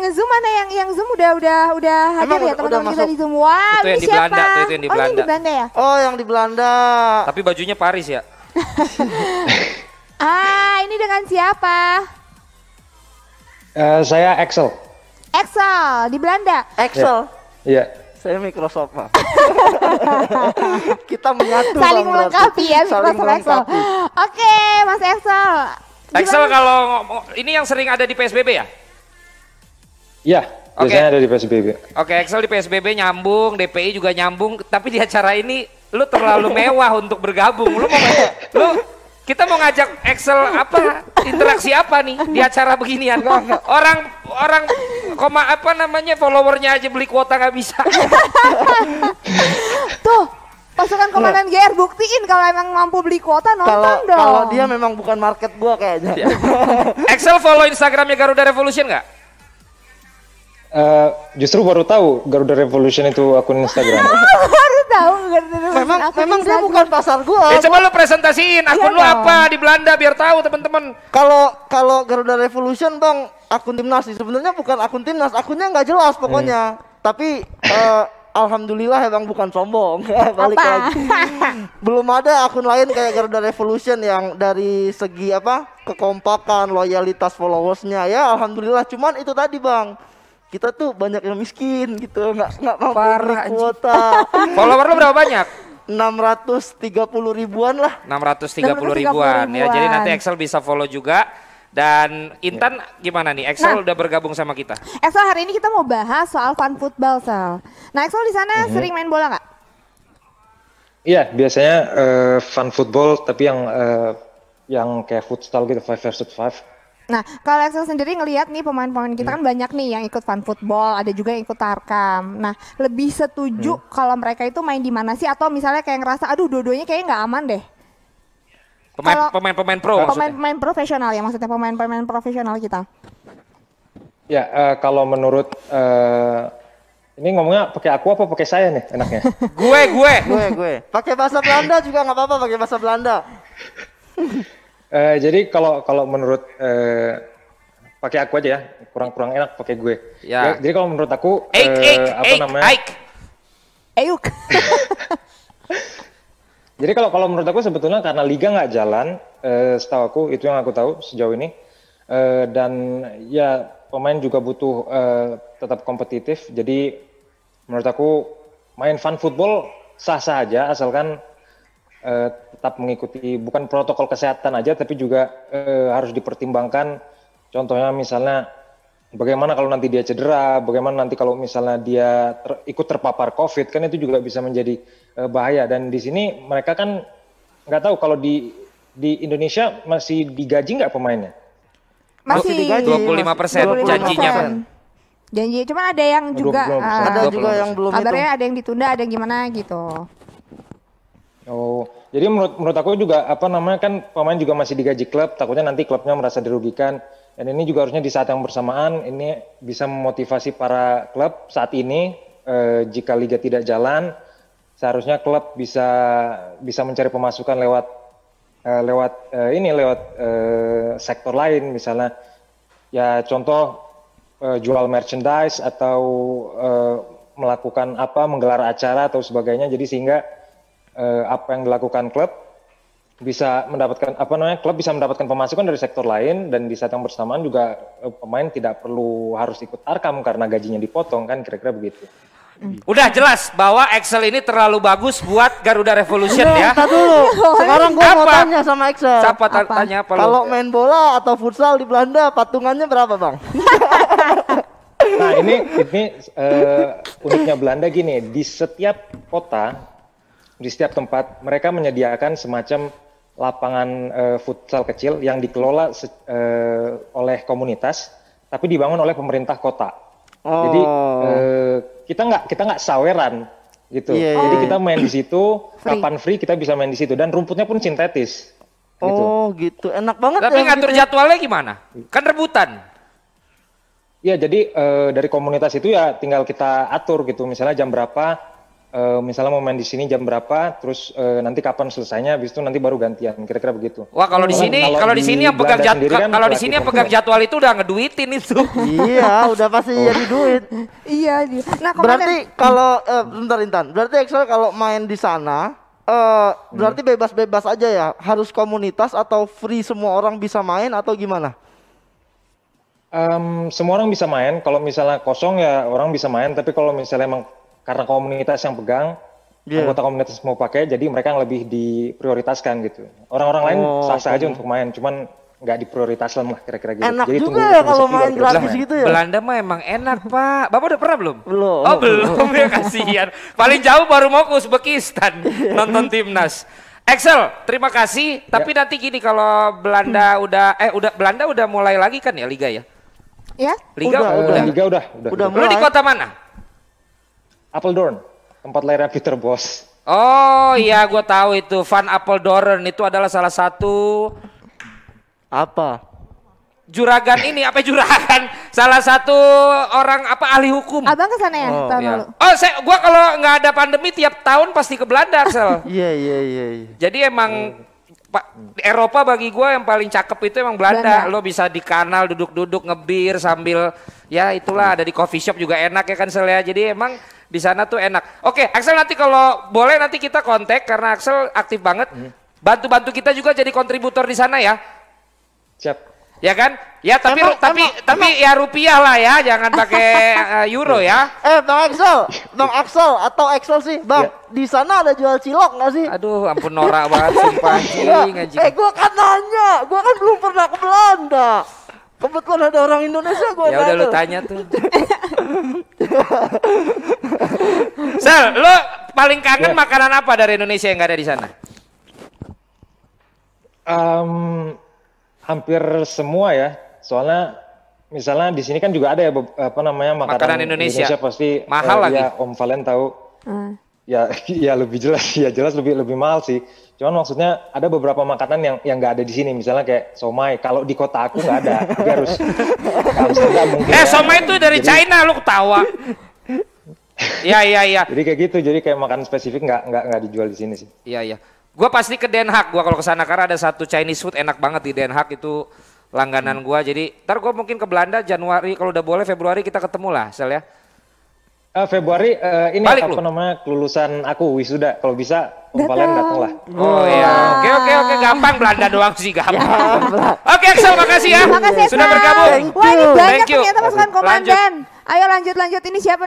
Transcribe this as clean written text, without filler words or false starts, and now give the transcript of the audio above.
nge-zoom mana yang Zoom udah hadir ya teman-teman kita di Zoom. Wah, itu yang ini di siapa? Belanda, itu yang di Oh, Belanda. yang di Belanda ya? Oh, yang di Belanda. Tapi bajunya Paris ya. Ini dengan siapa? Saya Axel. Excel di Belanda. Excel. Iya. Saya Microsoft, Pak. Kita menyatu, Saling Bang, berarti. melengkapi ya Saling Microsoft Excel. melengkapi. Oke, Mas Excel. Excel Gimana? kalau ini yang sering ada di PSBB ya? Iya, Oke. biasanya ada di PSBB. Oke, Excel di PSBB nyambung, DPI juga nyambung, tapi di acara ini lu terlalu mewah untuk bergabung. Kita mau ngajak Excel apa? Interaksi apa nih di acara beginian? Orang followernya aja beli kuota nggak bisa. Tuh, pasukan komandan GR buktiin kalau emang mampu beli kuota nonton dong. Kalau dia memang bukan market gua kayaknya. Excel follow Instagramnya Garuda Revolution nggak? Justru baru tahu Garuda Revolution itu akun Instagram. Baru tahu Memang dia bukan pasar gua. Coba lu presentasiin akun lu dong. apa di Belanda biar tahu teman-teman. Kalau Garuda Revolution, Bang, akun timnas sih sebenarnya bukan akun timnas, akunnya nggak jelas pokoknya. Tapi alhamdulillah ya Bang, bukan sombong. Balik Apa? lagi. Belum ada akun lain kayak Garuda Revolution yang dari segi kekompakan, loyalitas followersnya ya alhamdulillah. Cuman itu tadi Bang, kita tuh banyak yang miskin gitu, nggak mampu beli kuota. Follower lu berapa banyak? 630 ribuan lah. 630 ribuan ya. Jadi nanti Excel bisa follow juga. Dan Intan gimana nih? Excel udah bergabung sama kita. Excel hari ini kita mau bahas soal fun football, Sel. Nah, Excel di sana sering main bola nggak? Iya, biasanya fun football tapi yang kayak futsal gitu, 5 versus 5. Nah, kalau Excel sendiri ngelihat nih pemain-pemain kita kan banyak nih yang ikut fun football, ada juga yang ikut tarkam. Nah, lebih setuju kalau mereka itu main di mana sih? Atau misalnya kayak ngerasa, aduh dua-duanya kayaknya nggak aman deh. Pemain-pemain pro maksudnya? Pemain-pemain profesional ya, maksudnya pemain-pemain profesional kita. Ya, kalau menurut ini ngomongnya pakai aku apa pakai saya nih enaknya? Gue. Pakai bahasa Belanda juga nggak apa-apa, pakai bahasa Belanda. Jadi kalau menurut pakai aku aja ya, kurang enak pakai gue. Ya. Jadi kalau menurut aku Eyuk. Jadi kalau menurut aku sebetulnya karena liga nggak jalan, setahu aku itu yang aku tahu sejauh ini, dan ya pemain juga butuh tetap kompetitif. Jadi menurut aku main fun football sah-sah aja asalkan tetap mengikuti bukan protokol kesehatan aja, tapi juga harus dipertimbangkan. Contohnya misalnya bagaimana kalau nanti dia cedera, bagaimana nanti kalau misalnya dia ikut terpapar COVID, kan itu juga bisa menjadi bahaya. Dan di sini mereka kan nggak tahu kalau di Indonesia masih digaji nggak pemainnya? Masih digaji. 25% janjinya kan. Janji, cuman ada yang juga Ada juga yang belum itu. kabarnya ada yang ditunda, ada yang gimana gitu. Oh, jadi menurut aku juga kan pemain juga masih digaji klub, takutnya nanti klubnya merasa dirugikan. Dan ini juga harusnya di saat yang bersamaan ini bisa memotivasi para klub saat ini jika liga tidak jalan, seharusnya klub bisa mencari pemasukan lewat sektor lain, misalnya ya contoh jual merchandise atau menggelar acara atau sebagainya. Jadi sehingga apa yang dilakukan klub bisa mendapatkan klub bisa mendapatkan pemasukan dari sektor lain, dan di saat yang bersamaan juga pemain tidak perlu harus ikut tarkam karena gajinya dipotong, kan kira-kira begitu. Udah jelas bahwa Excel ini terlalu bagus buat Garuda Revolution ya. Entar dulu. Sekarang gue mau tanya sama Excel. Tanya apa lu? Kalau main bola atau futsal di Belanda patungannya berapa Bang? Nah ini uniknya Belanda gini, di setiap kota, di setiap tempat mereka menyediakan semacam lapangan futsal kecil yang dikelola oleh komunitas, tapi dibangun oleh pemerintah kota. Jadi kita nggak saweran gitu. Jadi kita main di situ, kapan free kita bisa main di situ, dan rumputnya pun sintetis. Gitu. Oh gitu, enak banget. Tapi ya, ngatur gitu. jadwalnya gimana? Kan rebutan. Ya jadi dari komunitas itu ya tinggal kita atur gitu, misalnya jam berapa misalnya mau main di sini jam berapa, terus nanti kapan selesainya, habis itu nanti baru gantian, kira-kira begitu. Wah, kalau di sini yang pegang jadwal, kalau di sini yang pegang jadwal itu udah ngeduitin itu. Iya, udah pasti jadi duit. Iya. Nah, Berarti kalau bentar Intan, berarti Excel kalau main di sana berarti bebas-bebas aja ya? Harus komunitas atau free semua orang bisa main atau gimana? Semua orang bisa main, kalau misalnya kosong ya orang bisa main, tapi kalau misalnya emang karena komunitas yang pegang, anggota komunitas mau pakai, jadi mereka yang lebih diprioritaskan gitu. Orang-orang lain sah-sah aja untuk main, cuman nggak diprioritaskan lah kira-kira gitu. Enak jadi juga ya kalau main gratis gitu ya. Belanda mah emang enak Pak. Bapak udah pernah belum? Belum. Oh belum ya, kasihan. Paling jauh baru mau ke Uzbekistan nonton timnas. Excel, terima kasih. Tapi nanti gini kalau Belanda Belanda udah mulai lagi kan ya liga ya? Ya? Liga udah. Lu di kota mana? Apeldoorn, tempat lahirnya Peter Bos. Oh iya, gue tahu itu. Van Apeldoorn itu adalah salah satu juragan ini, salah satu orang ahli hukum. Abang ke sana ya tahun lalu? Oh, gua kalau nggak ada pandemi tiap tahun pasti ke Belanda, Axel. Iya. Jadi emang Eropa bagi gue yang paling cakep itu emang Belanda. Lo bisa di kanal duduk-duduk ngebir sambil ya itulah, ada di coffee shop juga enak ya kan Sel ya. Jadi emang di sana tuh enak. Oke, Axel nanti kalau boleh nanti kita kontak karena Axel aktif banget. Bantu-bantu kita juga jadi kontributor di sana ya. Siap. Ya kan? Ya tapi ya rupiah lah ya, jangan pakai euro ya. Bang Axel atau Excel sih, Bang. Di sana ada jual cilok nggak sih? Aduh, ampun norak banget sumpah anjing. Gua kan nanya, gua kan belum pernah ke Belanda. Kebetulan ada orang Indonesia gua ya udah lu tanya tuh. Sel, lu paling kangen makanan apa dari Indonesia yang nggak ada di sana? Hampir semua ya. Soalnya misalnya di sini kan juga ada ya makanan Indonesia pasti mahal lagi. Ya Om Valen tahu. Ya lebih jelas lebih mahal sih. Cuman maksudnya ada beberapa makanan yang nggak ada di sini, misalnya kayak somai. Kalau di kota aku nggak ada, tapi harus mungkin. Somai itu dari China, lu ketawa. Iya. Jadi kayak gitu, jadi kayak makanan spesifik nggak dijual di sini sih. Iya. Gua pasti ke Den Haag, gua kalau ke sana karena ada satu Chinese food enak banget di Den Haag itu langganan gua. Jadi ntar gua mungkin ke Belanda Januari, kalau udah boleh Februari kita ketemu lah, Sel ya. Februari ini balik kelulusan aku wisuda, kalau bisa Om Valen datang lah. Oh iya, oke, gampang, Belanda doang sih gampang. Oke Axel, makasih ya. Makasih sudah bergabung. Wah ini banyak ternyata pasukan komandan. Ayo lanjut ini siapa?